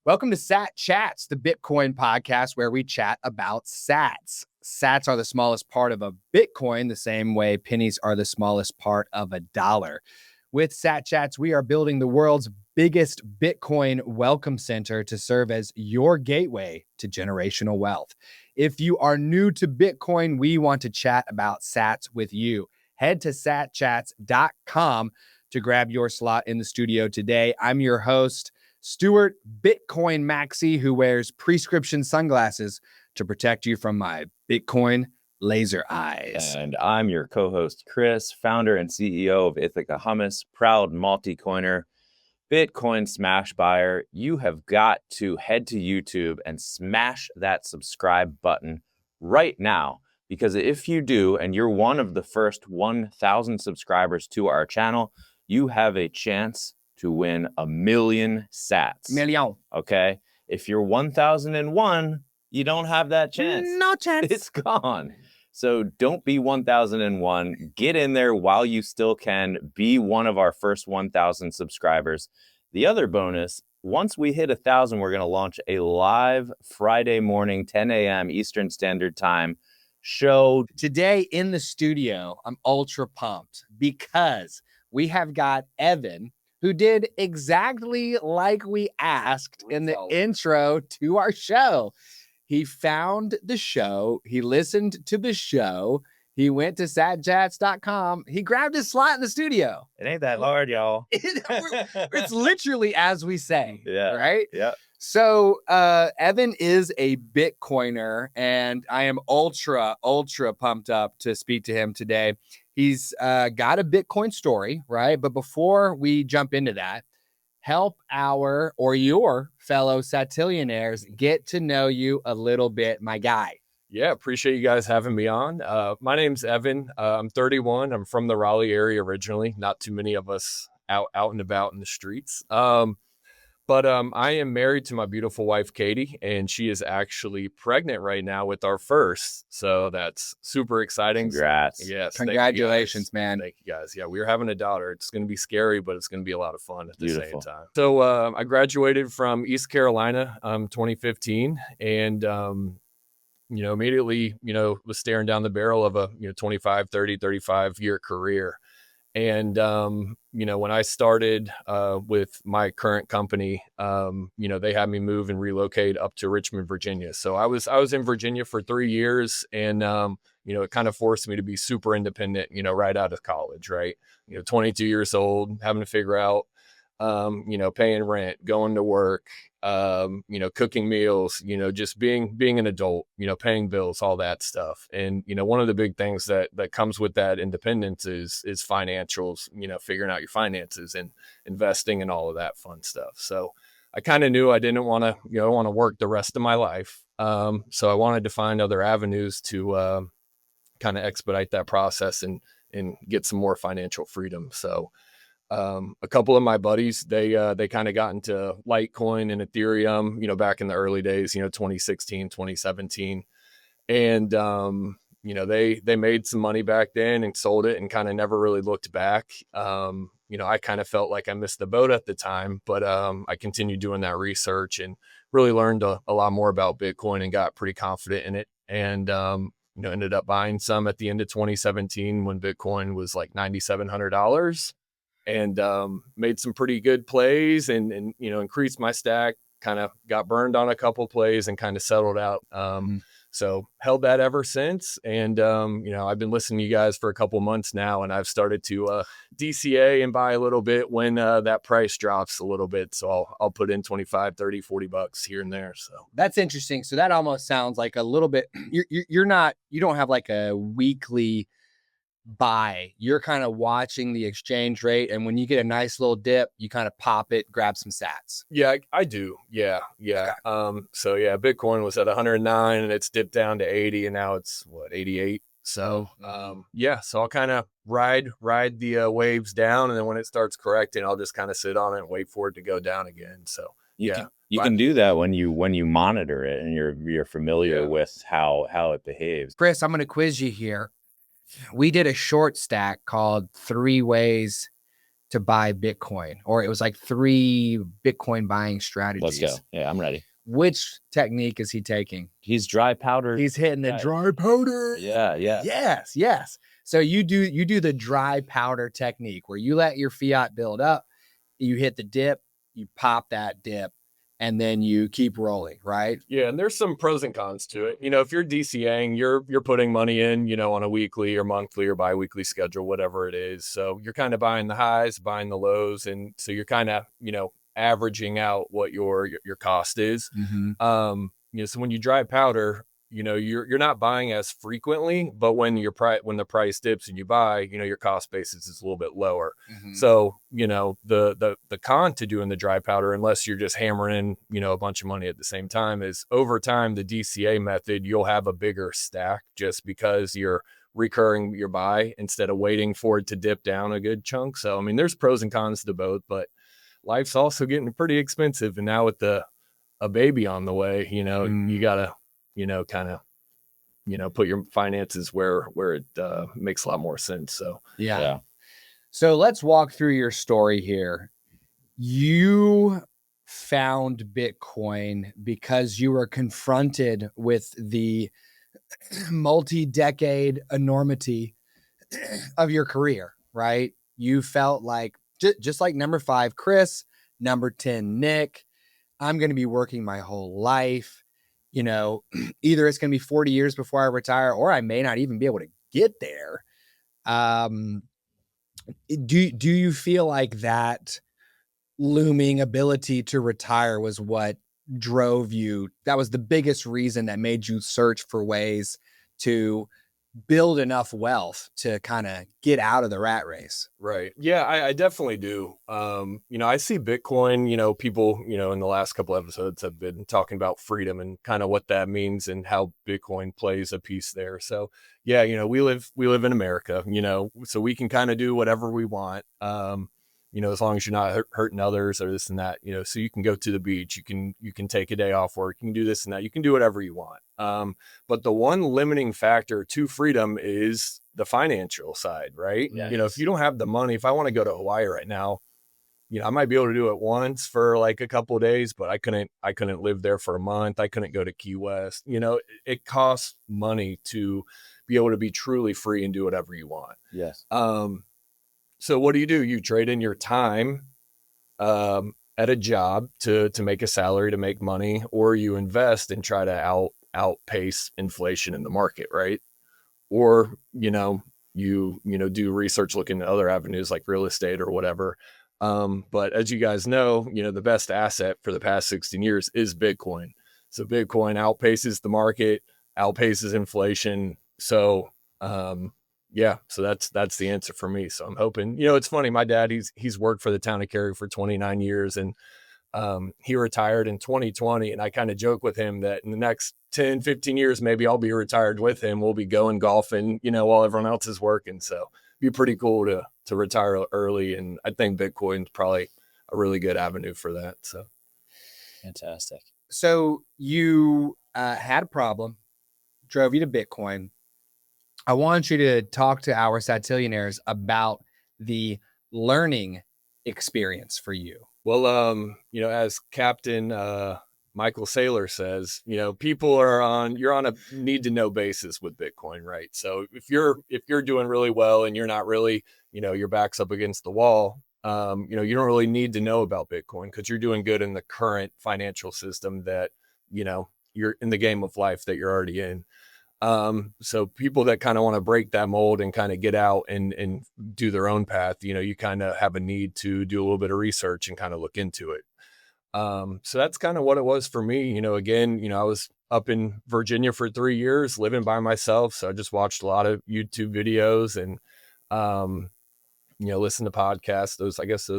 Welcome to Sat Chats, the Bitcoin podcast where we chat about sats. Sats are the smallest part of a Bitcoin, the same way pennies are the smallest part of a dollar. With Sat Chats, we are building the world's biggest Bitcoin welcome center to serve as your gateway to generational wealth. If you are new to Bitcoin, we want to chat about sats with you. Head to satchats.com to grab your slot in the studio today. I'm your host, Stuart Bitcoin Maxi, who wears prescription sunglasses to protect you from my Bitcoin laser eyes. And I'm your co-host, Chris, founder and CEO of Ithaca Hummus, proud multi-coiner, Bitcoin smash buyer. You have got to head to YouTube and smash that subscribe button right now, because if you do, and you're one of the first 1,000 subscribers to our channel, you have a chance to win 1 million sats. Million. Okay? If you're 1,001, you don't have that chance. No chance. It's gone. So don't be 1,001. Get in there while you still can. Be one of our first 1,000 subscribers. The other bonus, once we hit 1,000, we're going to launch a live Friday morning, 10 a.m. Eastern Standard Time show. Today in the studio, I'm ultra pumped because we have got Evan, who did exactly like we asked in the intro to our show. He found the show. He listened to the show. He went to satchats.com. He grabbed his slot in the studio. It ain't that hard, y'all. It's literally as we say, right? Yeah. So Evan is a Bitcoiner, and I am ultra pumped up to speak to him today. He's got a Bitcoin story, right? But before we jump into that, help your fellow Satillionaires get to know you a little bit, my guy. Yeah, appreciate you guys having me on. My name's Evan. I'm 31. I'm from the Raleigh area originally. Not too many of us out and about in the streets. But I am married to my beautiful wife, Katie, and she is actually pregnant right now with our first. So that's super exciting. Congrats. Yes. Congratulations, man. Thank you guys. Yeah, we're having a daughter. It's going to be scary, but it's going to be a lot of fun at the Beautiful. same time. So I graduated from East Carolina 2015, and immediately, was staring down the barrel of a 25, 30, 35 year career. And, when I started with my current company, they had me move and relocate up to Richmond, Virginia. So I was in Virginia for 3 years, and, it kind of forced me to be super independent, right out of college, right? 22 years old, having to figure out, paying rent, going to work, cooking meals, just being an adult, paying bills, all that stuff. And, one of the big things that comes with that independence is financials, figuring out your finances and investing and all of that fun stuff. So I kind of knew I didn't want to, work the rest of my life. So I wanted to find other avenues to kind of expedite that process and get some more financial freedom. So a couple of my buddies, they kind of got into Litecoin and Ethereum, back in the early days, 2016, 2017. And, they made some money back then and sold it and kind of never really looked back. I kind of felt like I missed the boat at the time, but I continued doing that research and really learned a lot more about Bitcoin and got pretty confident in it. And, ended up buying some at the end of 2017 when Bitcoin was like $9,700. And made some pretty good plays and increased my stack, kind of got burned on a couple plays and kind of settled out. So held that ever since. And, I've been listening to you guys for a couple months now, and I've started to DCA and buy a little bit when that price drops a little bit. So I'll put in 25, 30, 40 bucks here and there. So that's interesting. So that almost sounds like a little bit, you don't have like a weekly buy. You're kind of watching the exchange rate, and when you get a nice little dip, you kind of pop it, grab some sats. Yeah, I do. Yeah. Okay. So yeah, Bitcoin was at 109 and it's dipped down to 80, and now it's 88. So so I'll kind of ride the waves down, and then when it starts correcting, I'll just kind of sit on it and wait for it to go down again. So you can do that when you monitor it and you're familiar with how it behaves. Chris, I'm going to quiz you here. We did a short stack called 3 Ways to buy Bitcoin, or it was like 3 Bitcoin buying strategies. Let's go. Yeah, I'm ready. Which technique is he taking? He's dry powder. He's hitting the dry powder. Yeah. Yes. So you do the dry powder technique where you let your fiat build up, you hit the dip, you pop that dip, and then you keep rolling, right? Yeah, and there's some pros and cons to it. If you're DCAing, you're putting money in, on a weekly or monthly or biweekly schedule, whatever it is. So you're kind of buying the highs, buying the lows, and so you're kind of, averaging out what your cost is. Mm-hmm. So when you dry powder, you're not buying as frequently, but when when the price dips and you buy, your cost basis is a little bit lower. Mm-hmm. So, the con to doing the dry powder, unless you're just hammering in, a bunch of money at the same time, is over time, the DCA method, you'll have a bigger stack just because you're recurring your buy instead of waiting for it to dip down a good chunk. So, there's pros and cons to both, but life's also getting pretty expensive. And now with a baby on the way, you gotta, kind of, put your finances where it makes a lot more sense. So, yeah. So let's walk through your story here. You found Bitcoin because you were confronted with the multi-decade enormity of your career, right? You felt like, just like number 5, Chris, number 10, Nick, I'm going to be working my whole life. Either it's going to be 40 years before I retire, or I may not even be able to get there. Do you feel like that looming ability to retire was what drove you? That was the biggest reason that made you search for ways to build enough wealth to kind of get out of the rat race. Right. Yeah, I definitely do. I see Bitcoin, people, in the last couple episodes have been talking about freedom and kind of what that means and how Bitcoin plays a piece there. So yeah, we live in America, so we can kind of do whatever we want. As long as you're not hurting others or this and that, so you can go to the beach, you can take a day off work, you can do this and that, you can do whatever you want. But the one limiting factor to freedom is the financial side, right? Yes. If you don't have the money, if I want to go to Hawaii right now, I might be able to do it once for like a couple of days, but I couldn't live there for a month. I couldn't go to Key West. It costs money to be able to be truly free and do whatever you want. Yes. So what do? You trade in your time at a job to make a salary, to make money, or you invest and try to outpace inflation in the market, right? Or, you do research looking at other avenues like real estate or whatever. But as you guys know, the best asset for the past 16 years is Bitcoin. So Bitcoin outpaces the market, outpaces inflation. So, yeah, so that's the answer for me. So I'm hoping, it's funny. My dad, he's worked for the town of Cary for 29 years and he retired in 2020. And I kind of joke with him that in the next 10, 15 years, maybe I'll be retired with him. We'll be going golfing, while everyone else is working. So it'd be pretty cool to retire early. And I think Bitcoin's probably a really good avenue for that. So fantastic. So you had a problem, drove you to Bitcoin. I want you to talk to our Satillionaires about the learning experience for you. Well, as Captain Michael Saylor says, you're on a need to know basis with Bitcoin, right? So if you're doing really well and you're not really, your back's up against the wall, you don't really need to know about Bitcoin because you're doing good in the current financial system that, you're in the game of life that you're already in. So people that kind of want to break that mold and kind of get out and do their own path, you kind of have a need to do a little bit of research and kind of look into it. So that's kind of what it was for me. Again, I was up in Virginia for 3 years living by myself. So I just watched a lot of YouTube videos and, listen to podcasts. Those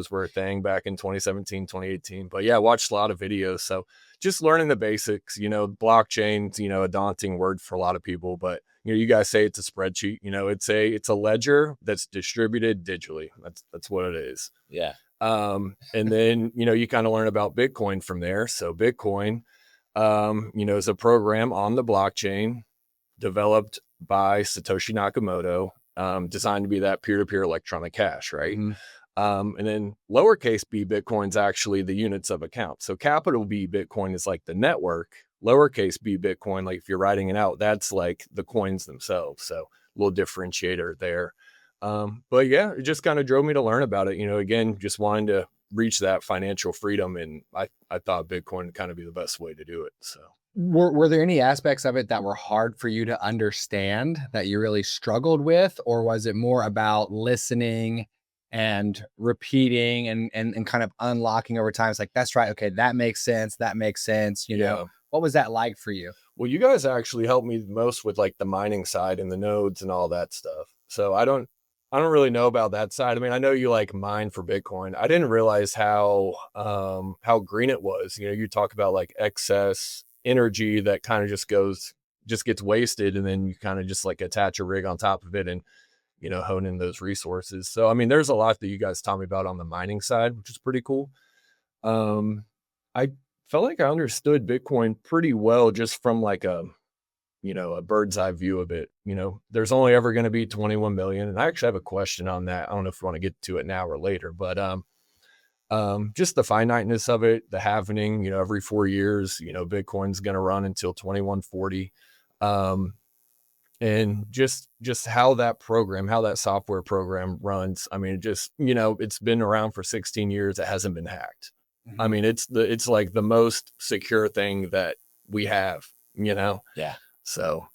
were a thing back in 2017, 2018, but yeah, I watched a lot of videos. So just learning the basics, blockchain's, a daunting word for a lot of people, but you guys say it's a spreadsheet, it's a ledger that's distributed digitally. That's what it is. Yeah. And then, you kind of learn about Bitcoin from there. So Bitcoin, is a program on the blockchain developed by Satoshi Nakamoto, designed to be that peer-to-peer electronic cash, right? And then lowercase b Bitcoin is actually the units of account. So capital B Bitcoin is like the network. Lowercase b Bitcoin, like if you're writing it out, that's like the coins themselves. So a little differentiator there. But yeah, it just kind of drove me to learn about it. Again, just wanting to reach that financial freedom. And I thought Bitcoin would kind of be the best way to do it. So were there any aspects of it that were hard for you to understand that you really struggled with? Or was it more about listening and repeating and kind of unlocking over time? It's like, that's right. Okay. That makes sense. That makes sense. What was that like for you? Well, you guys actually helped me the most with like the mining side and the nodes and all that stuff. So I don't really know about that side. I mean, I know you like mine for Bitcoin. I didn't realize how green it was. You talk about like excess energy that kind of just gets wasted, and then you kind of just like attach a rig on top of it and hone in those resources. So I mean, there's a lot that you guys taught me about on the mining side, which is pretty cool. I felt like I understood Bitcoin pretty well just from like a bird's eye view of it. There's only ever going to be 21 million. And I actually have a question on that. I don't know if you want to get to it now or later, but just the finiteness of it, the halvening, every 4 years, Bitcoin's going to run until 2140. And just how that software program runs. I mean, it's been around for 16 years. It hasn't been hacked. Mm-hmm. I mean, it's like the most secure thing that we have, Yeah. So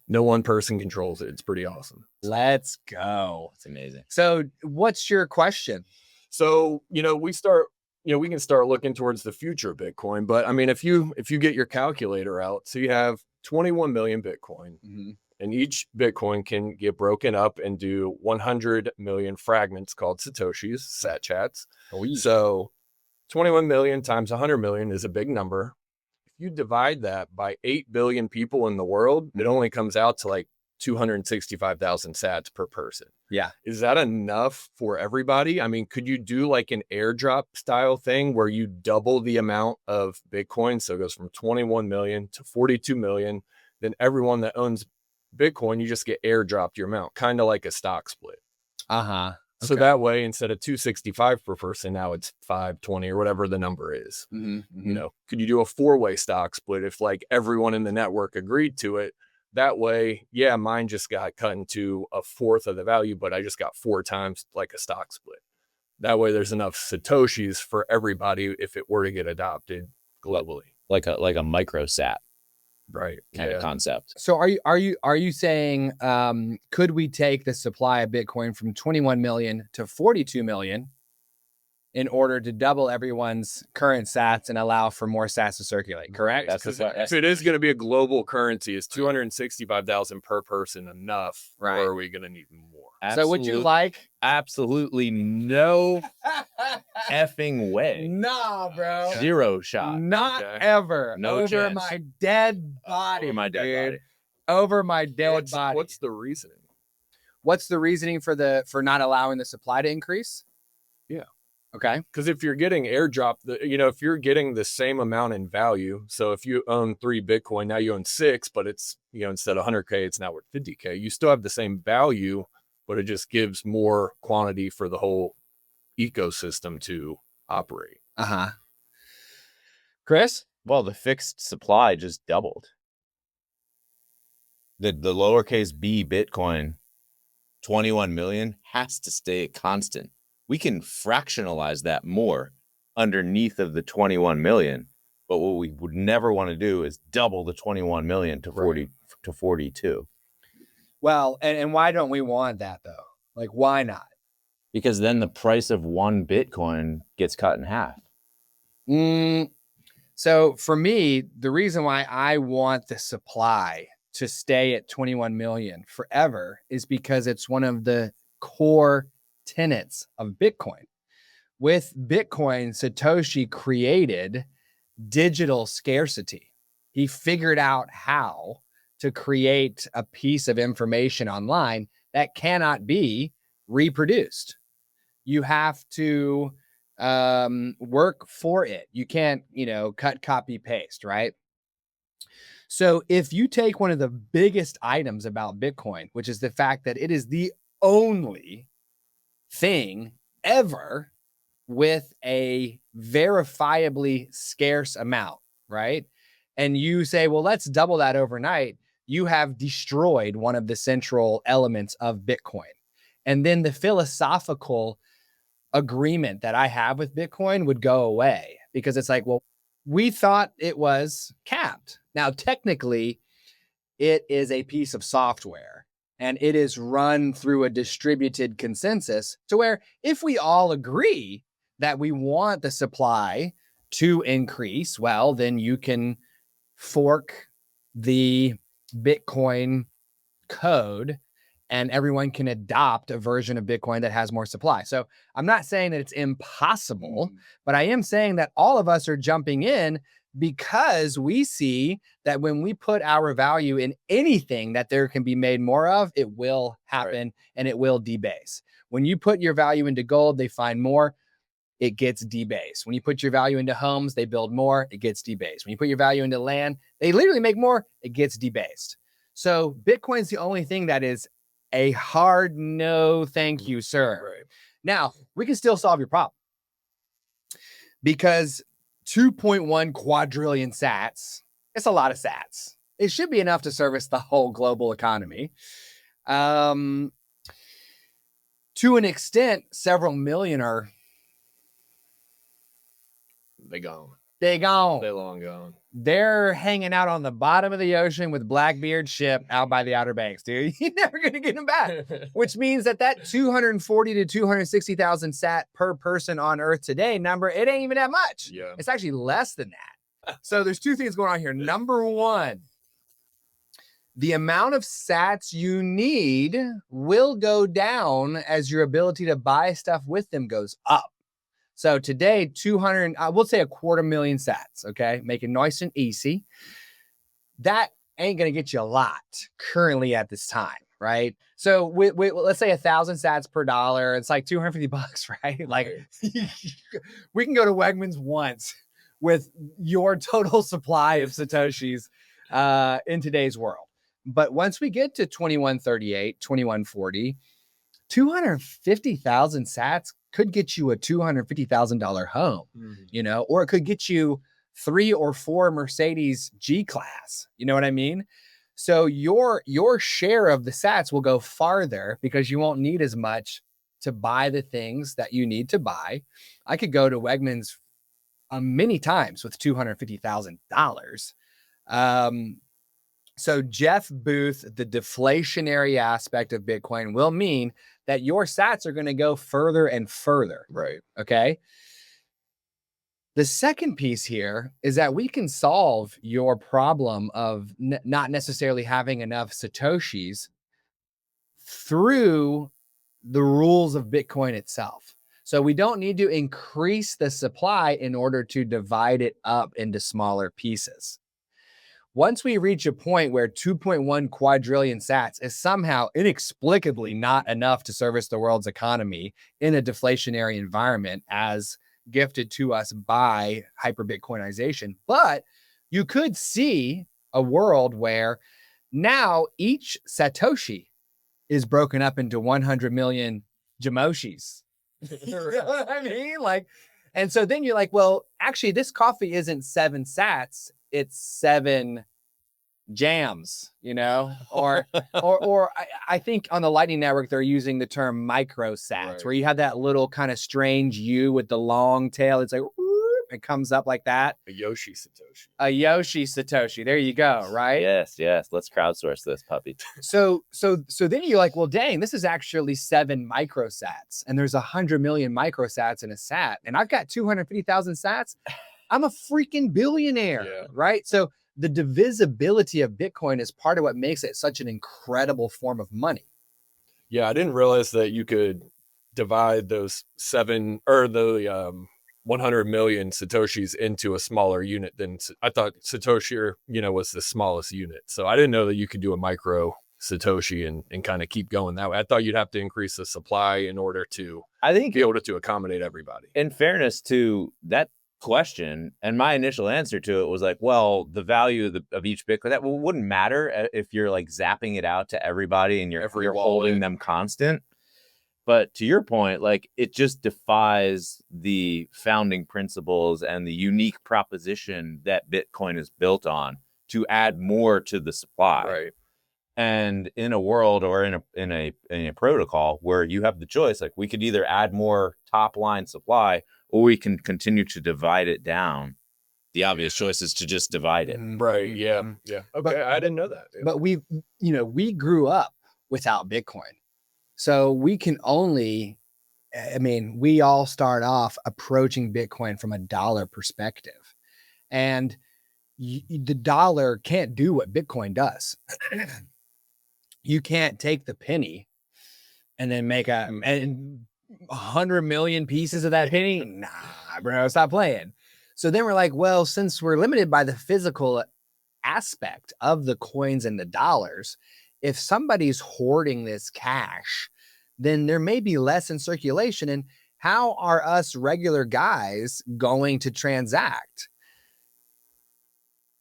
no one person controls it. It's pretty awesome. Let's go. It's amazing. So what's your question? So, we can start looking towards the future of Bitcoin, but I mean, if you get your calculator out, so you have 21 million Bitcoin, mm-hmm. and each Bitcoin can get broken up into 100 million fragments called satoshis, satchats. Oh, yeah. So 21 million times 100 million is a big number. If you divide that by 8 billion people in the world, it only comes out to like 265,000 sats per person. Yeah. Is that enough for everybody? I mean, could you do like an airdrop style thing where you double the amount of Bitcoin? So it goes from 21 million to 42 million. Then everyone that owns Bitcoin, you just get airdropped your amount, kind of like a stock split. Uh-huh. Okay. So that way, instead of 265 per person, now it's 520 or whatever the number is. Mm-hmm, mm-hmm. Could you do a 4-way stock split if like everyone in the network agreed to it? That way, yeah, mine just got cut into a fourth of the value, but I just got 4 times like a stock split. That way there's enough satoshis for everybody if it were to get adopted globally. Like a micro sat. Right. Kind of concept. So are you saying could we take the supply of Bitcoin from 21 million to 42 million in order to double everyone's current sats and allow for more sats to circulate? Correct? If it is going to be a global currency, is 265,000 per person enough? Right. Or are we going to need more? So would you like? Absolutely no effing way. Nah, bro. 0 shot. Not ever. No over chance. My dead body. Over my dead body. Over my dead body. What's the reasoning? What's the reasoning for not allowing the supply to increase? Yeah. Okay. Because if you're getting airdropped, if you're getting the same amount in value, so if you own 3 Bitcoin, now you own 6, but it's, instead of 100K, it's now worth 50K. You still have the same value, but it just gives more quantity for the whole ecosystem to operate. Uh-huh. Chris? Well, the fixed supply just doubled. The lowercase b Bitcoin, 21 million, has to stay constant. We can fractionalize that more underneath of the 21 million. But what we would never want to do is double the 21 million to 40 to 42. Well, and why don't we want that though? Like, why not? Because then the price of 1 Bitcoin gets cut in half. So for me, the reason why I want the supply to stay at 21 million forever is because it's one of the core tenets of Bitcoin. With Bitcoin, Satoshi created digital scarcity. He figured out how to create a piece of information online that cannot be reproduced. You have to work for it. You can't, cut, copy, paste, right? So if you take one of the biggest items about Bitcoin, which is the fact that it is the only thing ever with a verifiably scarce amount, right? And you say, well, let's double that overnight. You have destroyed one of the central elements of Bitcoin. And then the philosophical agreement that I have with Bitcoin would go away, because it's like, well, we thought it was capped. Now, technically, it is a piece of software, and it is run through a distributed consensus to where if we all agree that we want the supply to increase, well, then you can fork the Bitcoin code and everyone can adopt a version of Bitcoin that has more supply. So I'm not saying that it's impossible, but I am saying that all of us are jumping in because we see that when we put our value in anything that there can be made more of, it will happen and it will debase. When you put your value into gold, they find more, it gets debased. When you put your value into homes, they build more, it gets debased. When you put your value into land, they literally make more, it gets debased. So Bitcoin's the only thing that is a hard no, thank you, sir. Right. Now, we can still solve your problem, because 2.1 quadrillion sats, it's a lot of sats. It should be enough to service the whole global economy. To an extent, several million are... They gone. They gone. They long gone. They're hanging out on the bottom of the ocean with Blackbeard's ship out by the Outer Banks, dude. You're never going to get them back, which means that 240 to 260,000 sat per person on Earth today number, it ain't even that much. Yeah. It's actually less than that. So there's two things going on here. Number one, the amount of sats you need will go down as your ability to buy stuff with them goes up. So today, 200, we'll say 250,000 sats, okay? Make it nice and easy. That ain't going to get you a lot currently at this time, right? So let's say 1,000 sats per dollar. It's like $250, right? Like we can go to Wegmans once with your total supply of satoshis in today's world. But once we get to 2138, 2140, 250,000 sats could get you a $250,000 home, you know, or it could get you 3 or 4 Mercedes G-Class. You know what I mean? So your share of the sats will go farther because you won't need as much to buy the things that you need to buy. I could go to Wegmans many times with $250,000. So Jeff Booth, the deflationary aspect of Bitcoin will mean that your sats are going to go further and further. Right. Okay. The second piece here is that we can solve your problem of not necessarily having enough satoshis through the rules of Bitcoin itself. So we don't need to increase the supply in order to divide it up into smaller pieces. Once we reach a point where 2.1 quadrillion sats is somehow inexplicably not enough to service the world's economy in a deflationary environment as gifted to us by hyper-Bitcoinization, but you could see a world where now each Satoshi is broken up into 100 million Jamoshis. You know what I mean? Like, and so then you're like, well, actually, this coffee isn't 7 sats. It's 7 jams, you know, or I think on the Lightning Network, they're using the term micro sats, where you have that little kind of strange U with the long tail. It's like, it comes up like that. A Yoshi Satoshi. A Yoshi Satoshi. There you go. Right. Yes. Let's crowdsource this puppy. So then you're like, well, dang, this is actually 7 microsats, and there's 100 million microsats in a sat, and I've got 250,000 sats. I'm a freaking billionaire, right? So the divisibility of Bitcoin is part of what makes it such an incredible form of money. Yeah, I didn't realize that you could divide those 7 or the 100 million Satoshis into a smaller unit than I thought Satoshi, was the smallest unit. So I didn't know that you could do a micro Satoshi and kind of keep going that way. I thought you'd have to increase the supply in order to, I think, be able to accommodate everybody. In fairness to that question, and my initial answer to it was like, well, the value of each Bitcoin, that wouldn't matter if you're like zapping it out to everybody and you're holding them constant. But to your point, like it just defies the founding principles and the unique proposition that Bitcoin is built on to add more to the supply. Right. And in a world or in a protocol where you have the choice, like we could either add more top line supply or we can continue to divide it down. The obvious choice is to just divide it. Right. Yeah. Yeah. Okay. I didn't know that. Yeah. But we grew up without Bitcoin. So we can only, I mean, we all start off approaching Bitcoin from a dollar perspective. And the dollar can't do what Bitcoin does. You can't take the penny and then make 100 million pieces of that penny. Nah, bro, stop playing. So then we're like, well, since we're limited by the physical aspect of the coins and the dollars, if somebody's hoarding this cash, then there may be less in circulation. And how are us regular guys going to transact?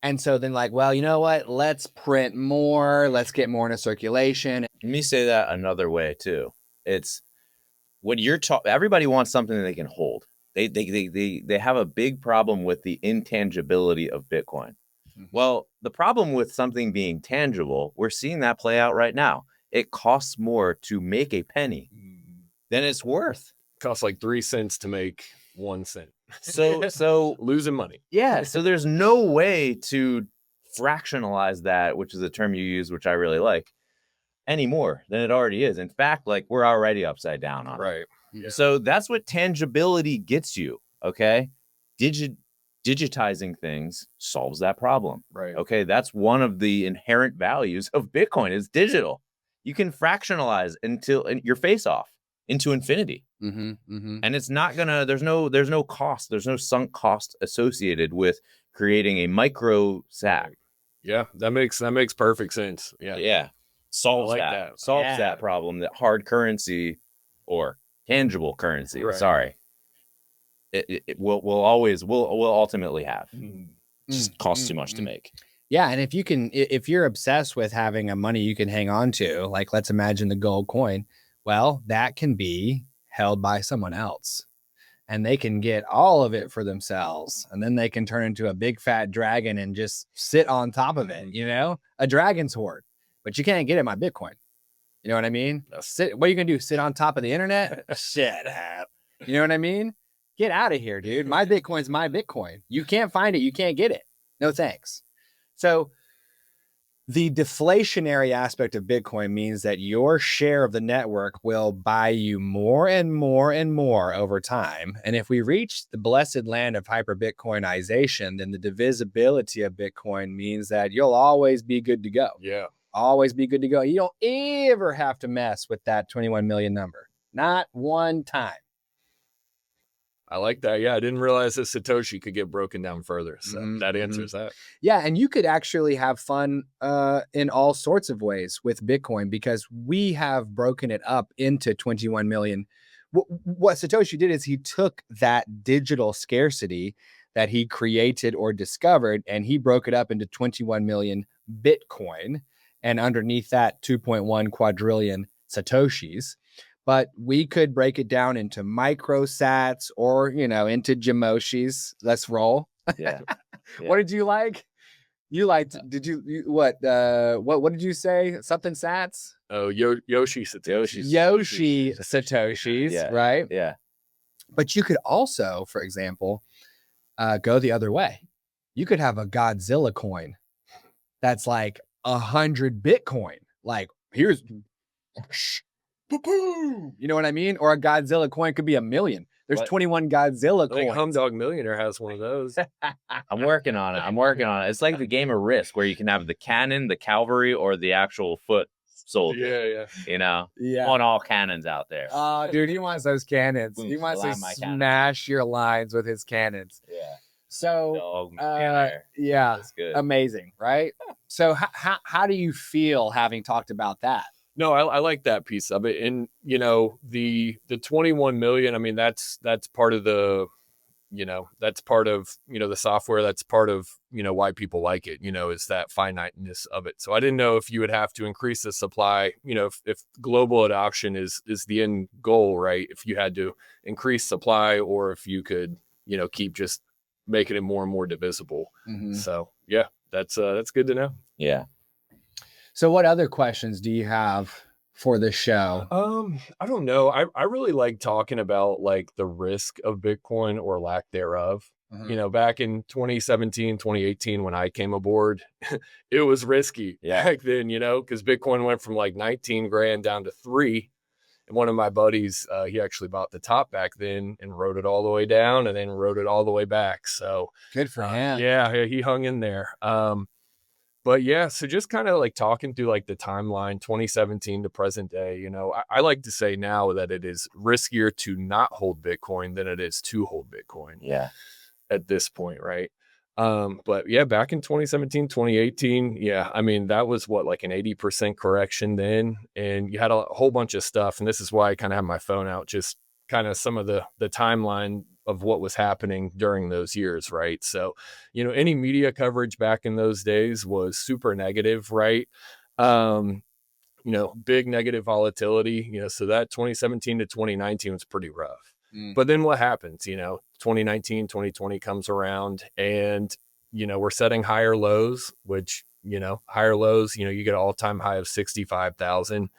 And so then like, well, you know what? Let's print more. Let's get more into circulation. Let me say that another way too. It's when you're talking, everybody wants something that they can hold. They have a big problem with the intangibility of Bitcoin. Mm-hmm. Well, the problem with something being tangible, we're seeing that play out right now. It costs more to make a penny than it's worth. It costs like 3 cents to make 1 cent. So losing money. Yeah. So there's no way to fractionalize that, which is a term you use, which I really like, any more than it already is. In fact, like we're already upside down on it. Yeah. So that's what tangibility gets you. Okay. Digitizing things solves that problem. Right. Okay. That's one of the inherent values of Bitcoin is digital. You can fractionalize until your face off into infinity. And it's not gonna, there's no cost. There's no sunk cost associated with creating a micro SAC. Yeah. That makes perfect sense. Yeah. Yeah. Solves like that. Solves that problem that hard currency or tangible currency, sorry, it will ultimately have. Just costs too much to make. Yeah, and if you're obsessed with having a money you can hang on to, like let's imagine the gold coin, well, that can be held by someone else. And they can get all of it for themselves. And then they can turn into a big fat dragon and just sit on top of it, a dragon's hoard. But you can't get it in my Bitcoin. You know what I mean? What are you going to do? Sit on top of the internet? Shut up. You know what I mean? Get out of here, dude. My Bitcoin's my Bitcoin. You can't find it. You can't get it. No thanks. So the deflationary aspect of Bitcoin means that your share of the network will buy you more and more and more over time. And if we reach the blessed land of hyper Bitcoinization, then the divisibility of Bitcoin means that you'll always be good to go. Yeah. Always be good to go. You don't ever have to mess with that 21 million number. Not one time. I like that. Yeah, I didn't realize that Satoshi could get broken down further. So that answers that. Yeah, and you could actually have fun in all sorts of ways with Bitcoin because we have broken it up into 21 million. What Satoshi did is he took that digital scarcity that he created or discovered, and he broke it up into 21 million Bitcoin. And underneath that, 2.1 quadrillion Satoshis. But we could break it down into microsats or, into Jamoshis. Let's roll. Yeah. What did you like? You liked, what did you say? Something sats? Oh, Yoshi Satoshis. Yoshi Satoshis, right? Yeah. But you could also, for example, go the other way. You could have a Godzilla coin that's like 100 Bitcoin. Like, here's... You know what I mean? Or a Godzilla coin could be 1 million. There's 21 Godzilla coins. Humdog Millionaire has one of those. I'm working on it. It's like the game of Risk where you can have the cannon, the cavalry, or the actual foot soldier. Yeah. Want all cannons out there. Oh, dude, he wants those cannons. Boom, he wants to smash your lines with his cannons. Yeah. So, yeah, that's good. Amazing, right? So, how do you feel having talked about that? No, I like that piece of it. And, the 21 million, I mean, that's part of the that's part of, the software. That's part of, why people like it, is that finiteness of it. So I didn't know if you would have to increase the supply, if global adoption is the end goal, right? If you had to increase supply, or if you could, keep just making it more and more divisible. Mm-hmm. So yeah, that's good to know. Yeah. So what other questions do you have for the show? I don't know. I really like talking about like the risk of Bitcoin or lack thereof. Back in 2017, 2018, when I came aboard, it was risky back then, because Bitcoin went from like 19 grand down to 3. And one of my buddies, he actually bought the top back then and rode it all the way down and then rode it all the way back. So good for him. Yeah, he hung in there. But yeah, so just kind of like talking through like the timeline, 2017 to present day, I like to say now that it is riskier to not hold Bitcoin than it is to hold Bitcoin. Yeah. At this point, right? But yeah, back in 2017, 2018, yeah, I mean, that was what, like an 80% correction then. And you had a whole bunch of stuff. And this is why I kind of have my phone out, just kind of some of the timeline of what was happening during those years, right? So, any media coverage back in those days was super negative, right? Big negative volatility, so that 2017 to 2019 was pretty rough. But then what happens, 2019, 2020 comes around and, we're setting higher lows, which, higher lows, you get an all-time high of 65,000.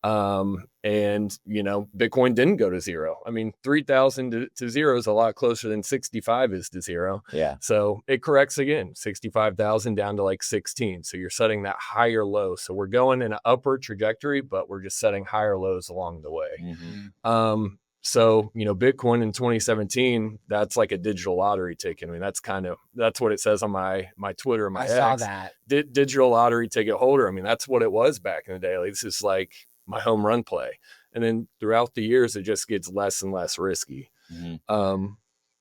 And, Bitcoin didn't go to zero. I mean, 3,000 to zero is a lot closer than 65 is to zero. Yeah. So it corrects again, 65,000 down to like 16. So you're setting that higher low. So we're going in an upward trajectory, but we're just setting higher lows along the way. Mm-hmm. So, Bitcoin in 2017, that's like a digital lottery ticket. I mean, that's what it says on my Twitter, my I saw that. Digital lottery ticket holder. I mean, that's what it was back in the day. Like, this is like my home run play. And then throughout the years, it just gets less and less risky. Mm-hmm.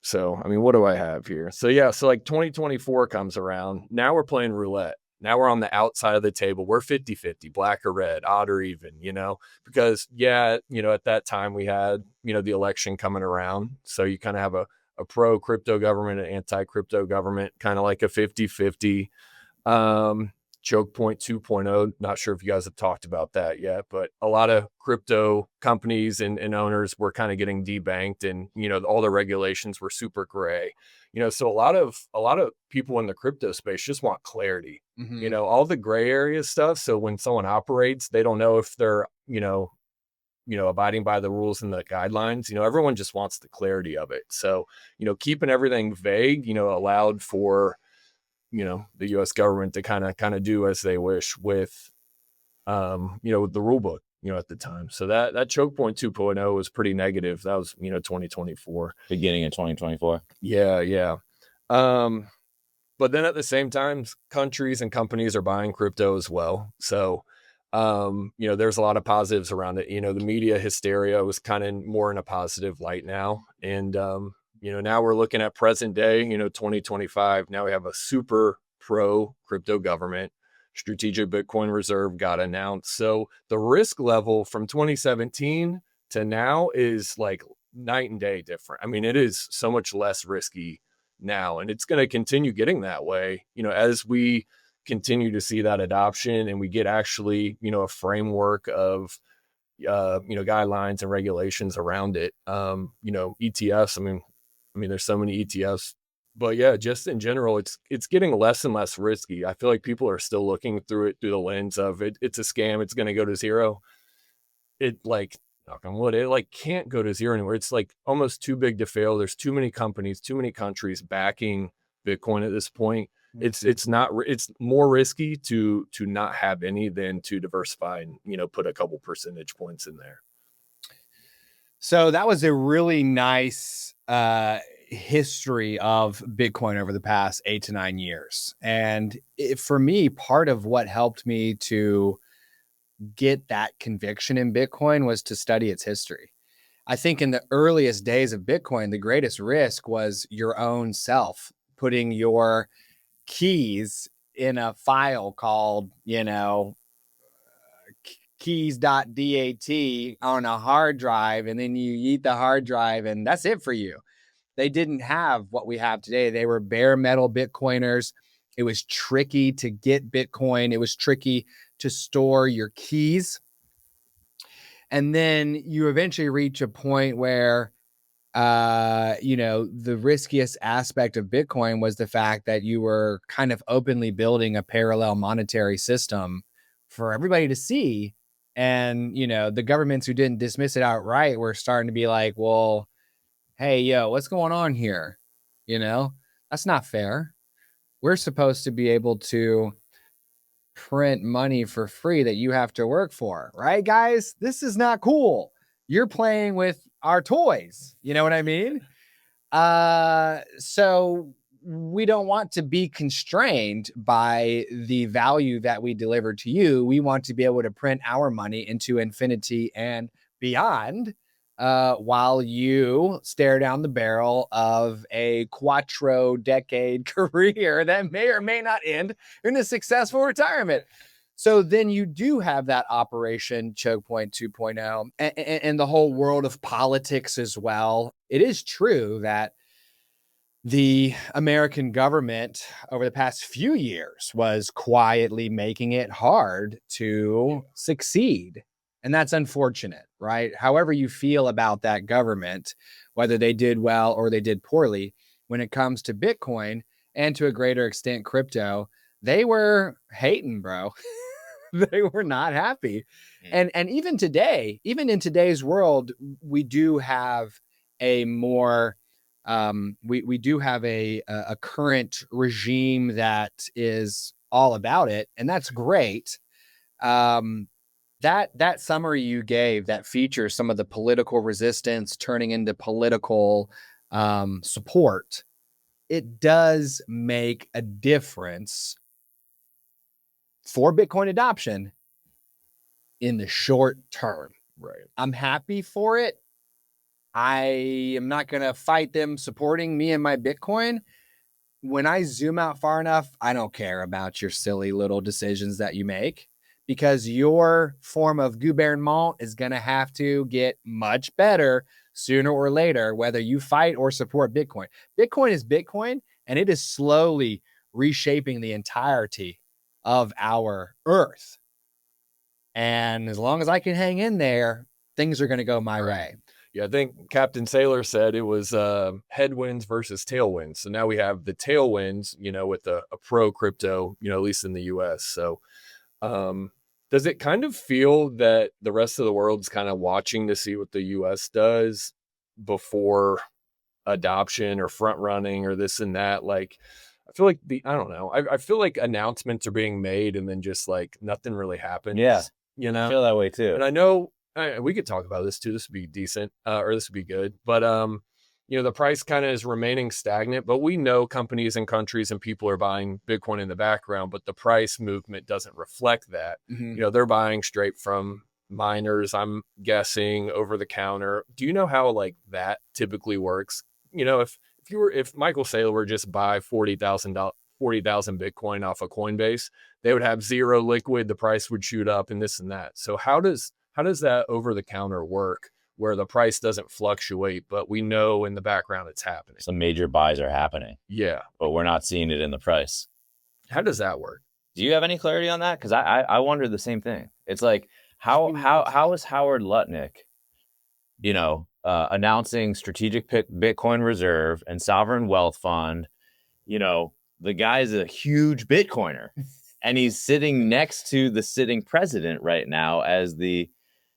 So, I mean, what do I have here? So yeah, so like 2024 comes around. Now we're playing roulette. Now we're on the outside of the table. We're 50-50, black or red, odd or even, because at that time we had, the election coming around. So you kind of have a pro crypto government, an anti-crypto government, kind of like a 50-50. Choke point 2.0. Not sure if you guys have talked about that yet, but a lot of crypto companies and owners were kind of getting debanked, and, all the regulations were super gray. So a lot of people in the crypto space just want clarity, all the gray area stuff. So when someone operates, they don't know if they're, abiding by the rules and the guidelines. Everyone just wants the clarity of it. So, keeping everything vague, allowed for, the U.S. government to kind of do as they wish with, with the rule book, at the time. So that choke point 2.0 was pretty negative. That was, 2024. Beginning of 2024. Yeah. But then at the same time, countries and companies are buying crypto as well. So, there's a lot of positives around it. The media hysteria was kind of more in a positive light now. And, now we're looking at present day, 2025. Now we have a super pro crypto government. Strategic Bitcoin Reserve got announced. So the risk level from 2017 to now is like night and day different. I mean, it is so much less risky now, and it's going to continue getting that way, as we continue to see that adoption and we get actually, a framework of, guidelines and regulations around it. ETFs, I mean, there's so many ETFs, but yeah, just in general, it's getting less and less risky. I feel like people are still looking through it through the lens of it's a scam. It's going to go to zero. It like, knock on wood, it like can't go to zero anymore. It's like almost too big to fail. There's too many companies, too many countries backing Bitcoin at this point. It's more risky to not have any than to diversify and, put a couple percentage points in there. So that was a really nice history of Bitcoin over the past 8 to 9 years. And for me, part of what helped me to get that conviction in Bitcoin was to study its history. I think in the earliest days of Bitcoin, the greatest risk was your own self putting your keys in a file called, keys.dat on a hard drive, and then you eat the hard drive and that's it for you. They didn't have what we have today. They were bare metal Bitcoiners. It was tricky to get Bitcoin. It was tricky to store your keys. And then you eventually reach a point where, the riskiest aspect of Bitcoin was the fact that you were kind of openly building a parallel monetary system for everybody to see. And, the governments who didn't dismiss it outright were starting to be like, well, hey, yo, what's going on here? That's not fair. We're supposed to be able to print money for free that you have to work for, right, guys? This is not cool. You're playing with our toys. You know what I mean? So we don't want to be constrained by the value that we deliver to you. We want to be able to print our money into infinity and beyond, while you stare down the barrel of a quattro-decade career that may or may not end in a successful retirement. So then you do have that Operation Choke Point 2.0 and the whole world of politics as well. It is true that the American government over the past few years was quietly making it hard to succeed. And that's unfortunate, right? However you feel about that government, whether they did well or they did poorly, when it comes to Bitcoin and to a greater extent crypto, they were hating, bro. They were not happy. And even today, even in today's world, we do have a more we do have a current regime that is all about it, and that's great. That summary you gave that features some of the political resistance turning into political support, it does make a difference for Bitcoin adoption in the short term. Right. I'm happy for it. I am not going to fight them supporting me and my Bitcoin. When I zoom out far enough, I don't care about your silly little decisions that you make, because your form of gouvernement is going to have to get much better sooner or later, whether you fight or support Bitcoin. Bitcoin is Bitcoin, and it is slowly reshaping the entirety of our earth. And as long as I can hang in there, things are going to go my way. Yeah, I think Captain Sailor said it was headwinds versus tailwinds. So now we have the tailwinds, with a pro crypto, at least in the US. So does it kind of feel that the rest of the world's kind of watching to see what the US does before adoption or front running or this and that? Like, I feel like I don't know. I feel like announcements are being made and then just like nothing really happens. Yeah. I feel that way too. And I know we could talk about this too. This would be decent, or this would be good. But the price kind of is remaining stagnant. But we know companies and countries and people are buying Bitcoin in the background, but the price movement doesn't reflect that. Mm-hmm. They're buying straight from miners, I'm guessing, over the counter. Do you know how like that typically works? If Michael Saylor were just buy 40,000 Bitcoin off of Coinbase, they would have zero liquid. The price would shoot up and this and that. So how does that over the counter work where the price doesn't fluctuate, but we know in the background it's happening? Some major buys are happening. Yeah. But we're not seeing it in the price. How does that work? Do you have any clarity on that? Because I wonder the same thing. It's like, how is Howard Lutnick, announcing strategic Bitcoin reserve and sovereign wealth fund? The guy's a huge Bitcoiner and he's sitting next to the sitting president right now as the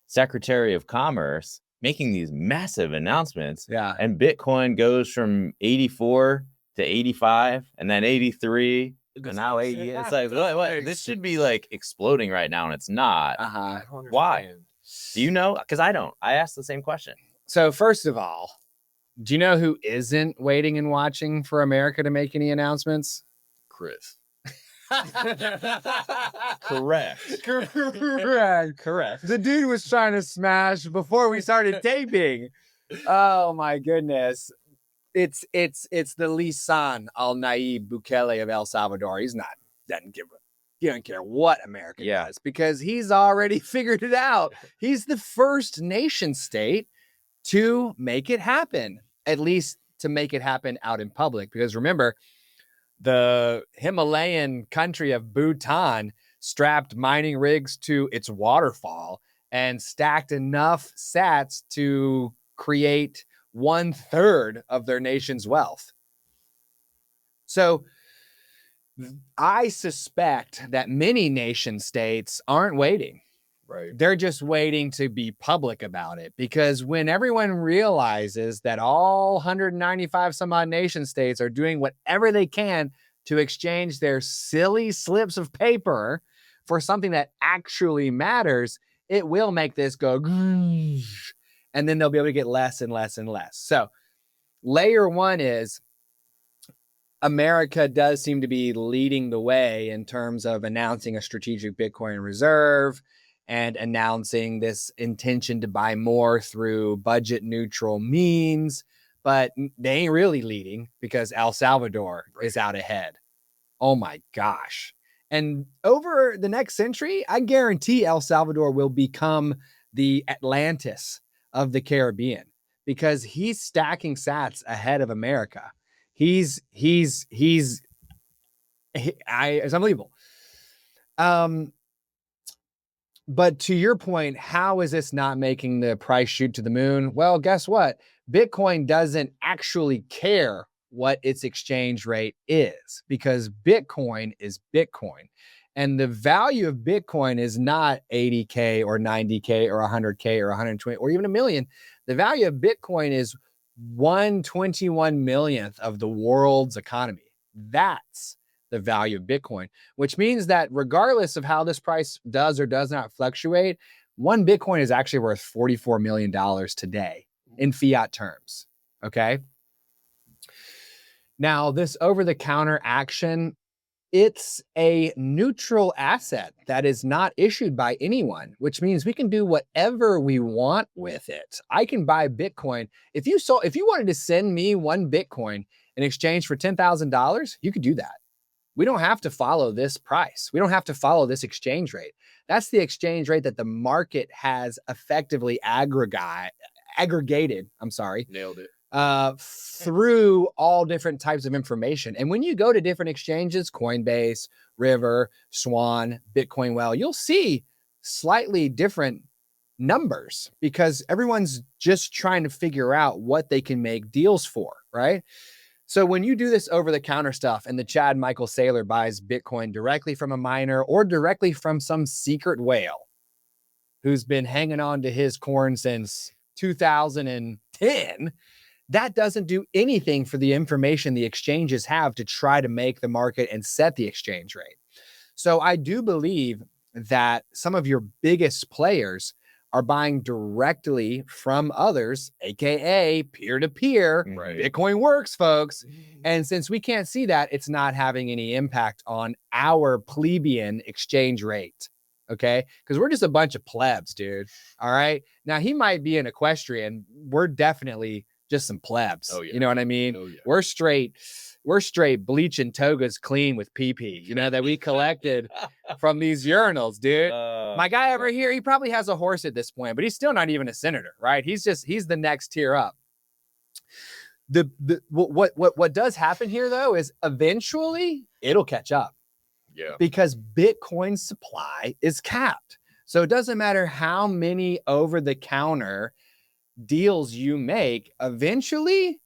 Secretary of Commerce, making these massive announcements. Yeah. And Bitcoin goes from 84 to 85 and then 83 and now 80. It's like, what? This should be like exploding right now and it's not. Why? Do you know? Because I don't. I asked the same question. So first of all, do you know who isn't waiting and watching for America to make any announcements? Chris. Correct. The dude was trying to smash before we started taping. Oh my goodness. It's the Lisan al-Nayib Bukele of El Salvador. He doesn't care what America does because he's already figured it out. He's the first nation state to make it happen, at least to make it happen out in public. Because remember, the Himalayan country of Bhutan strapped mining rigs to its waterfall and stacked enough sats to create 1/3 of their nation's wealth. So I suspect that many nation states aren't waiting. Right. They're just waiting to be public about it, because when everyone realizes that all 195 some odd nation states are doing whatever they can to exchange their silly slips of paper for something that actually matters, it will make this go, and then they'll be able to get less and less and less. So layer one is America does seem to be leading the way in terms of announcing a strategic Bitcoin reserve and announcing this intention to buy more through budget neutral means, but they ain't really leading because El Salvador is out ahead. Oh my gosh. And over the next century, I guarantee El Salvador will become the Atlantis of the Caribbean, because he's stacking sats ahead of America. It's unbelievable. But to your point, how is this not making the price shoot to the moon? Well, guess what? Bitcoin doesn't actually care what its exchange rate is, because Bitcoin is Bitcoin. And the value of Bitcoin is not 80K or 90K or 100K or 120 or even a million. The value of Bitcoin is 1/21 millionth of the world's economy. That's the value of Bitcoin, which means that regardless of how this price does or does not fluctuate, one Bitcoin is actually worth $44 million today in fiat terms. Okay. Now, this over-the-counter action, it's a neutral asset that is not issued by anyone, which means we can do whatever we want with it. I can buy Bitcoin. If you wanted to send me one Bitcoin in exchange for $10,000, you could do that. We don't have to follow this price. We don't have to follow this exchange rate. That's the exchange rate that the market has effectively aggregated. Nailed it. Through all different types of information. And when you go to different exchanges, Coinbase, River, Swan, Bitcoin Well, you'll see slightly different numbers, because everyone's just trying to figure out what they can make deals for, right? So when you do this over-the-counter stuff and the Chad Michael Saylor buys Bitcoin directly from a miner or directly from some secret whale who's been hanging on to his corn since 2010, that doesn't do anything for the information the exchanges have to try to make the market and set the exchange rate. So I do believe that some of your biggest players are buying directly from others, aka peer-to-peer. Right. Bitcoin works, folks. And since we can't see that, it's not having any impact on our plebeian exchange rate. Okay. Because we're just a bunch of plebs, dude. All right. Now, he might be an equestrian. We're definitely just some plebs. Oh, yeah. You know what I mean? Oh, yeah. We're straight bleaching togas clean with pee-pee, that we collected from these urinals, dude. My guy over here, he probably has a horse at this point, but he's still not even a senator, right? He's the next tier up. What does happen here though is eventually it'll catch up. Yeah. Because Bitcoin's supply is capped. So it doesn't matter how many over-the-counter deals you make, eventually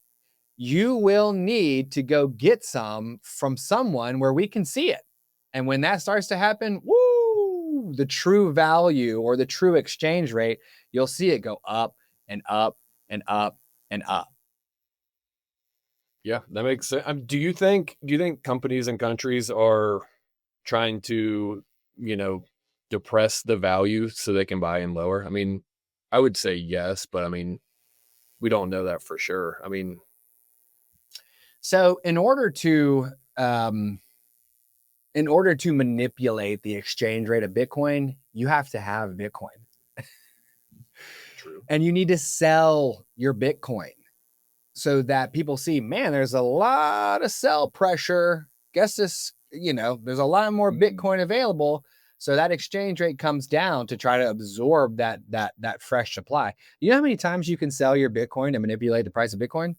you will need to go get some from someone where we can see it. And when that starts to happen, woo, the true value or the true exchange rate, you'll see it go up and up and up and up. Yeah, that makes sense. Do you think companies and countries are trying to, depress the value so they can buy in lower? I mean, I would say yes, but I mean, we don't know that for sure. I mean, so in order to manipulate the exchange rate of Bitcoin, you have to have Bitcoin. True. And you need to sell your Bitcoin so that people see, man, there's a lot of sell pressure. Guess this, there's a lot more Bitcoin available. So that exchange rate comes down to try to absorb that fresh supply. You know how many times you can sell your Bitcoin to manipulate the price of Bitcoin?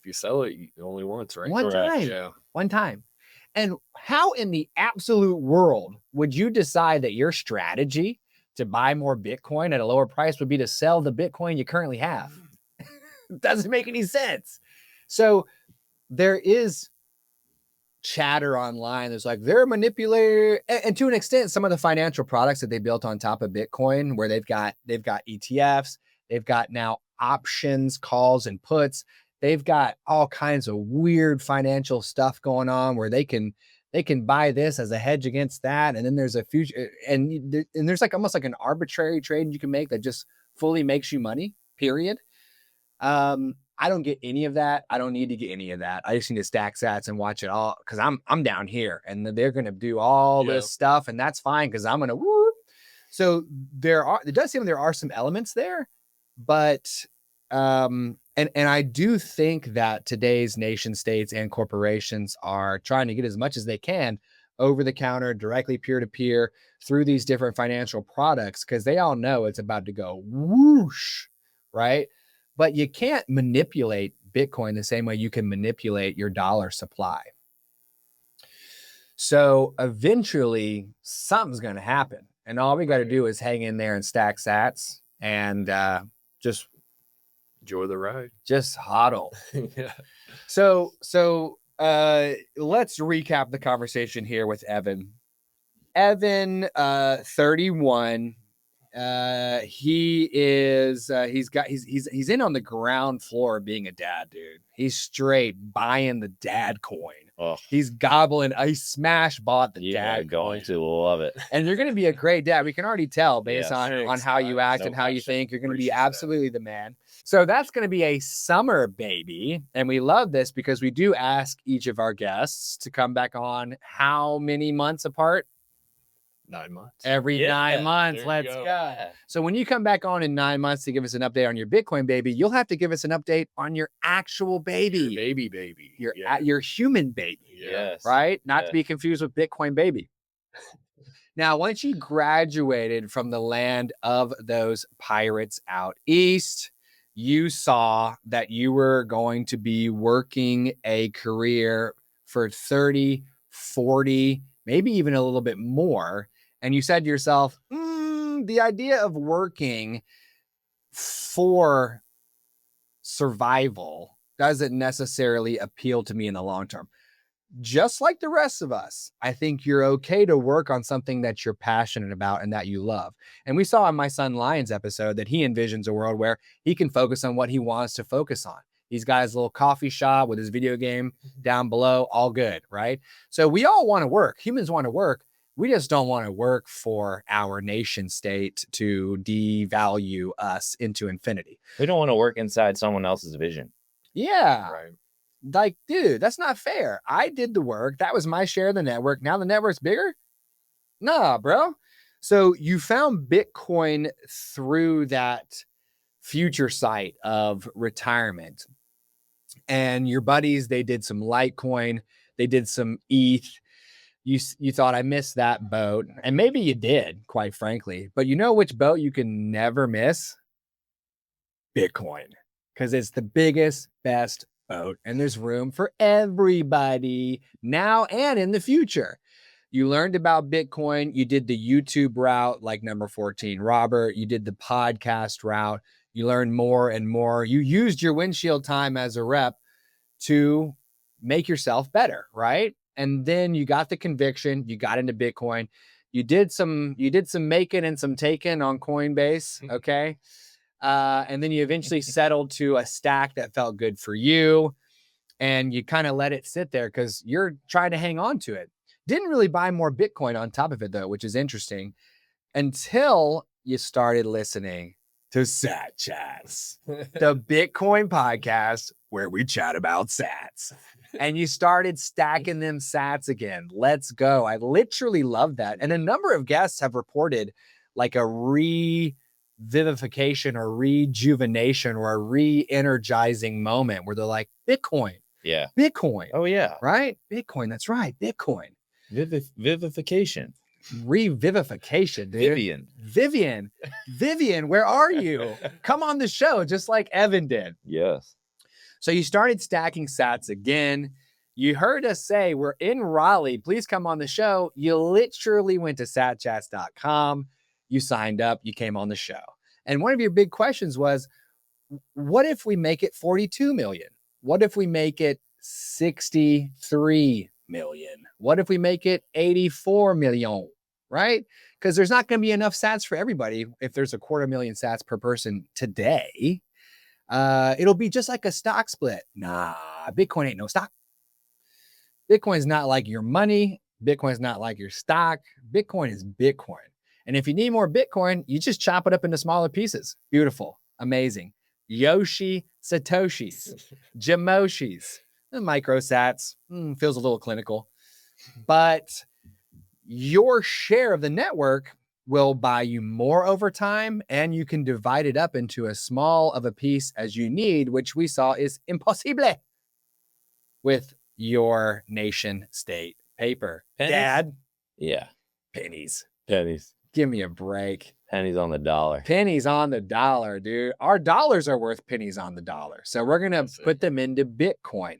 If you sell it, only once, right? One Correct. time. Yeah. One time. And how in the absolute world would you decide that your strategy to buy more Bitcoin at a lower price would be to sell the Bitcoin you currently have? It doesn't make any sense. So there is chatter online. There's like they're manipulator, and to an extent, some of the financial products that they built on top of Bitcoin, where they've got ETFs, they've got now options, calls, and puts. They've got all kinds of weird financial stuff going on where they can buy this as a hedge against that, and then there's a future, and there's like almost like an arbitrary trade you can make that just fully makes you money. Period. I don't get any of that. I don't need to get any of that. I just need to stack sats and watch it all because I'm down here and they're gonna do all this stuff, and that's fine because I'm gonna whoop. So it does seem there are some elements there, but and I do think that today's nation states and corporations are trying to get as much as they can over the counter, directly peer to peer through these different financial products because they all know it's about to go whoosh, right? But you can't manipulate Bitcoin the same way you can manipulate your dollar supply. So eventually something's going to happen. And all we got to do is hang in there and stack sats and just enjoy the ride. Just hodl. Yeah. So let's recap the conversation here with Evan. Evan, 31. He's in on the ground floor of being a dad, dude. He's straight buying the dad coin. Oh, He's gobbling. He bought the dad going coin. to love it. And you're going to be a great dad. We can already tell based on how you act and how you think. You're going to be absolutely the man. So that's going to be a summer baby. And we love this because we do ask each of our guests to come back on how many months apart? 9 months. Every 9 months. Let's go. So when you come back on in 9 months to give us an update on your Bitcoin baby, you'll have to give us an update on your actual baby. Your baby. Your human baby. Yes. Right? Not to be confused with Bitcoin baby. Now, once you graduated from the land of those pirates out east, you saw that you were going to be working a career for 30, 40, maybe even a little bit more. And you said to yourself, the idea of working for survival doesn't necessarily appeal to me in the long term. Just like the rest of us, I think you're okay to work on something that you're passionate about and that you love. And we saw on my son Lion's episode that he envisions a world where he can focus on what he wants to focus on. He's got his little coffee shop with his video game down below, all good, right? So we all want to work. Humans want to work. We just don't want to work for our nation state to devalue us into infinity. We don't want to work inside someone else's vision. Yeah. Right. Like, dude, that's not fair. I did the work. That was my share of the network. Now the network's bigger? Nah, bro. So you found Bitcoin through that future sight of retirement. And your buddies, they did some Litecoin. They did some ETH. You thought, I missed that boat. And maybe you did, quite frankly. But you know which boat you can never miss? Bitcoin. Because it's the biggest, best boat. And there's room for everybody now and in the future. You learned about Bitcoin. You did the YouTube route like number 14, Robert. You did the podcast route. You learned more and more. You used your windshield time as a rep to make yourself better, right? And then you got the conviction. You got into Bitcoin. You did some making and some taking on Coinbase, okay? And then you eventually settled to a stack that felt good for you. And you kind of let it sit there because you're trying to hang on to it. Didn't really buy more Bitcoin on top of it, though, which is interesting, until you started listening to Satchats, the Bitcoin podcast where we chat about sats. And you started stacking them sats again. Let's go. I literally love that. And a number of guests have reported like a revivification or rejuvenation or a re-energizing moment where they're like, Bitcoin. Yeah. Bitcoin. Oh, yeah. Right? Bitcoin. That's right. Bitcoin. Vivification. Revivification, dude. Vivian, where are you? Come on the show, just like Evan did. Yes. So you started stacking sats again. You heard us say we're in Raleigh. Please come on the show. You literally went to satchats.com. You signed up. You came on the show. And one of your big questions was, what if we make it 42 million? What if we make it 63 million? What if we make it 84 million? Right? Because there's not going to be enough sats for everybody. If there's 250,000 sats per person today, it'll be just like a stock split. Nah, Bitcoin ain't no stock. Bitcoin's not like your money. Bitcoin's not like your stock. Bitcoin is Bitcoin. And if you need more Bitcoin, you just chop it up into smaller pieces. Beautiful. Amazing. Yoshi satoshis, jamoshis, microsats. Feels a little clinical. But your share of the network will buy you more over time, and you can divide it up into as small of a piece as you need, which we saw is impossible with your nation state paper. Pennies? Dad, Yeah. pennies. Pennies. Give me a break. Pennies on the dollar. Pennies on the dollar, dude. Our dollars are worth pennies on the dollar. So we're going to put them into Bitcoin.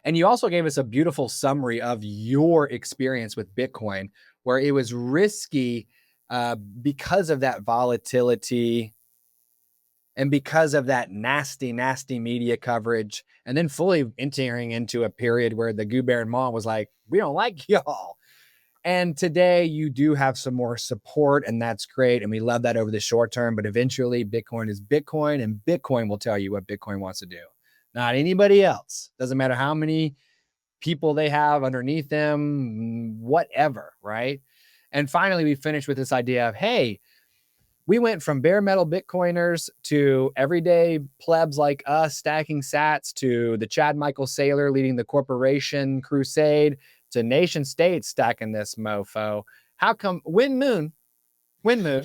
And you also gave us a beautiful summary of your experience with Bitcoin, where it was risky because of that volatility and because of that nasty, nasty media coverage, and then fully entering into a period where the gouvernement was like, we don't like y'all. And today you do have some more support, and that's great. And we love that over the short term, but eventually Bitcoin is Bitcoin, and Bitcoin will tell you what Bitcoin wants to do. Not anybody else. Doesn't matter how many people they have underneath them, whatever, right? And finally, we finished with this idea of, hey, we went from bare metal Bitcoiners to everyday plebs like us stacking sats to the Chad Michael Saylor leading the corporation crusade to nation states stacking this mofo. How come Wind Moon? Well,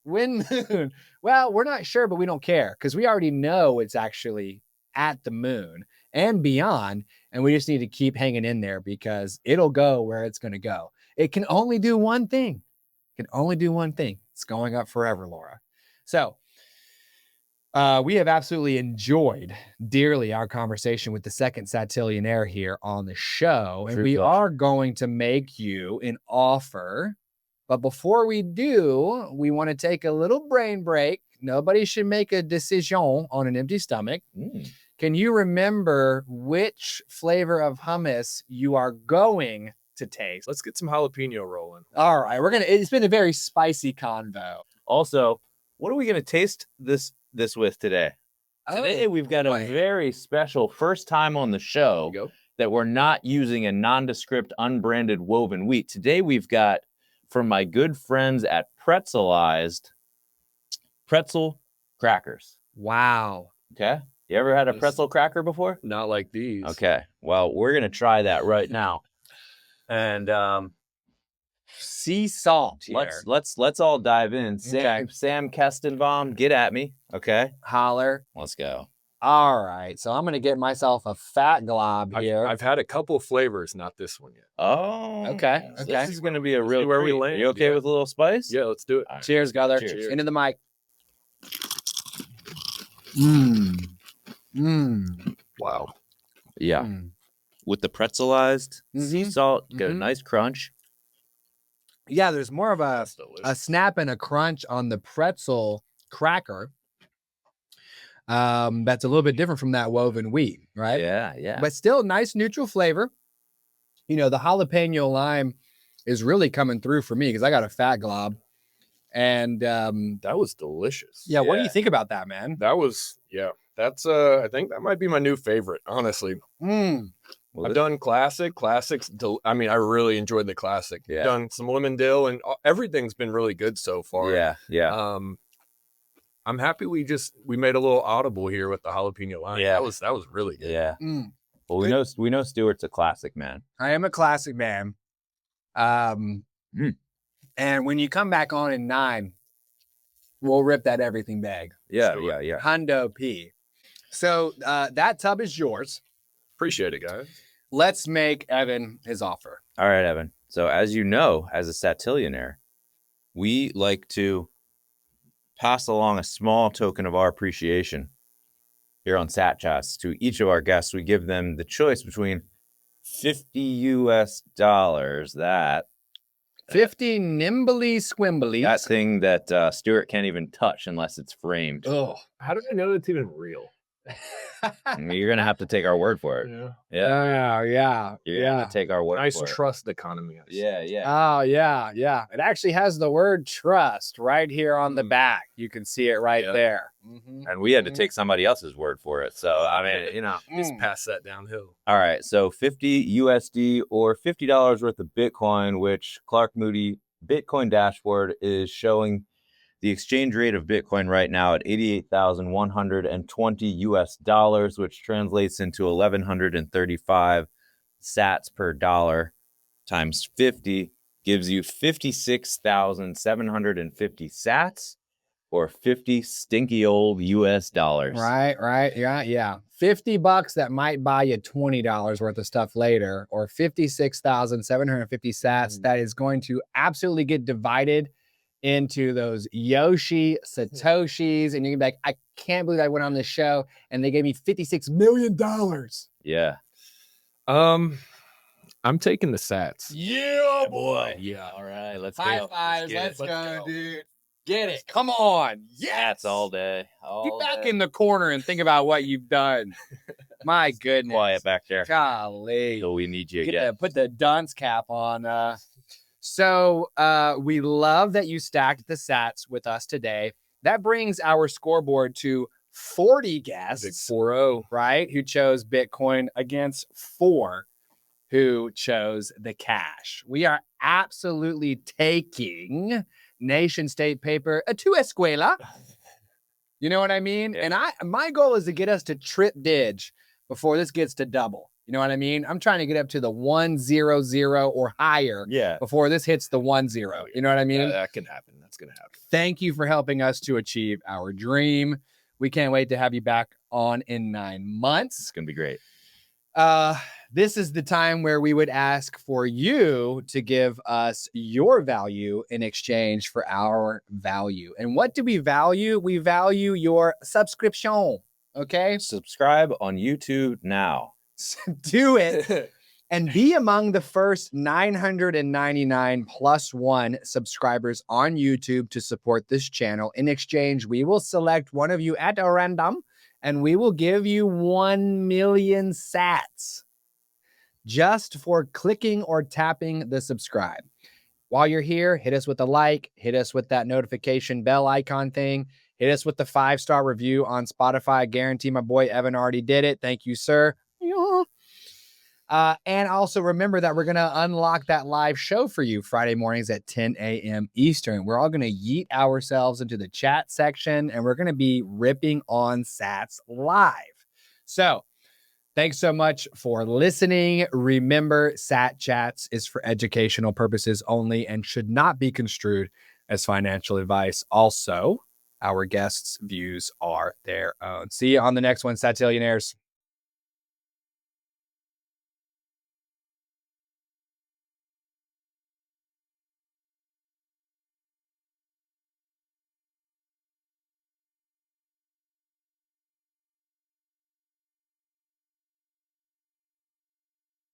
we're not sure, but we don't care because we already know it's actually at the moon and beyond. And we just need to keep hanging in there because it'll go where it's going to go. It can only do one thing. It's going up forever, Laura. So we have absolutely enjoyed dearly our conversation with the second Satillionaire here on the show. And we are going to make you an offer. But before we do, we want to take a little brain break. Nobody should make a decision on an empty stomach. Can you remember which flavor of hummus you are going to taste? Let's get some jalapeno rolling. All right, it's been a very spicy convo. Also, what are we going to taste this with today? Today we've got a very special first time on the show that we're not using a nondescript unbranded woven wheat. Today we've got from my good friends at Pretzelized pretzel crackers. Wow. Okay. You ever had a pretzel cracker before? Not like these. Okay. Well, we're going to try that right now. And sea salt here. Let's all dive in. Sam Kestenbaum, get at me. Okay. HODLer. Let's go. All right. So I'm going to get myself a fat glob here. I've had a couple flavors, not this one yet. Oh. Okay. This is going to be a real where treat. we land. Are you okay with a little spice? Yeah, let's do it. Right. Cheers, Guther. Cheers. Into the mic. Wow. Yeah. With the pretzelized sea salt, get a nice crunch. Yeah, there's more of a snap and a crunch on the pretzel cracker. That's a little bit different from that woven wheat, right? Yeah. But still nice neutral flavor. You know, the jalapeno lime is really coming through for me because I got a fat glob. And that was delicious. Yeah, what do you think about that, man? That was, that's I think that might be my new favorite, honestly. Well, I've done classics. I mean, I really enjoyed the classic. Yeah. Done some lemon dill, and everything's been really good so far. Yeah. I'm happy we made a little audible here with the jalapeno lime. Yeah. That was really good. Yeah. Well, we know Stuart's a classic man. I am a classic man. And when you come back on in 9, we'll rip that everything bag. Yeah. Hundo P. So that tub is yours. Appreciate it, guys. Let's make Evan his offer. All right, Evan. So as you know, as a Satillionaire, we like to pass along a small token of our appreciation here on Satchats. To each of our guests, we give them the choice between $50 US, that 50 nimbly squimblies. that thing that Stuart can't even touch unless it's framed. Oh, how do I know it's even real? You're gonna have to take our word for it. Yeah. Yeah. You're gonna have to take our word Nice for it. trust economy. Yeah. Oh, yeah. It actually has the word trust right here on the back. You can see it right there. And we had to take somebody else's word for it. So, I mean, you know. Just pass that downhill. All right. So 50 USD or $50 worth of Bitcoin, which Clark Moody Bitcoin dashboard is showing the exchange rate of Bitcoin right now at 88,120 US dollars, which translates into 1,135 sats per dollar times 50 gives you 56,750 sats, or 50 stinky old US dollars. Right. Yeah. $50 that might buy you $20 worth of stuff later, or 56,750 sats that is going to absolutely get divided into those Yoshi satoshis, and you can be like, I can't believe I went on this show and they gave me $56 million. Yeah. I'm taking the sats. Yeah, boy. Yeah. All right. Let's High go. fives. Let's Let's go. go, dude. Get it. Come on. Yes. All day. Get back in the corner and think about what you've done. My goodness. Quiet back there. Golly. So we need you again. Put the dunce cap on. So we love that you stacked the sats with us today. That brings our scoreboard to 40 guests. Big 4-0. Right? Who chose Bitcoin against 4 who chose the cash. We are absolutely taking nation state paper to escuela. You know what I mean? Yeah. And my goal is to get us to trip dig before this gets to double. You know what I mean? I'm trying to get up to the 100 or higher before this hits the 10. You know what I mean? Yeah, that can happen. That's going to happen. Thank you for helping us to achieve our dream. We can't wait to have you back on in 9 months. It's going to be great. This is the time where we would ask for you to give us your value in exchange for our value. And what do we value? We value your subscription. Okay? Subscribe on YouTube now. Do it. And be among the first 999 plus 1 subscribers on YouTube to support this channel. In exchange, we will select one of you at a random, and we will give you 1 million sats just for clicking or tapping the subscribe. While you're here, hit us with a like, hit us with that notification bell icon thing, hit us with the 5-star review on Spotify. I guarantee my boy Evan already did it. Thank you, sir. And also remember that we're going to unlock that live show for you Friday mornings at 10 a.m. Eastern. We're all going to yeet ourselves into the chat section, and we're going to be ripping on Sats live. So thanks so much for listening. Remember, Sat Chats is for educational purposes only and should not be construed as financial advice. Also, our guests' views are their own. See you on the next one, Satillionaires.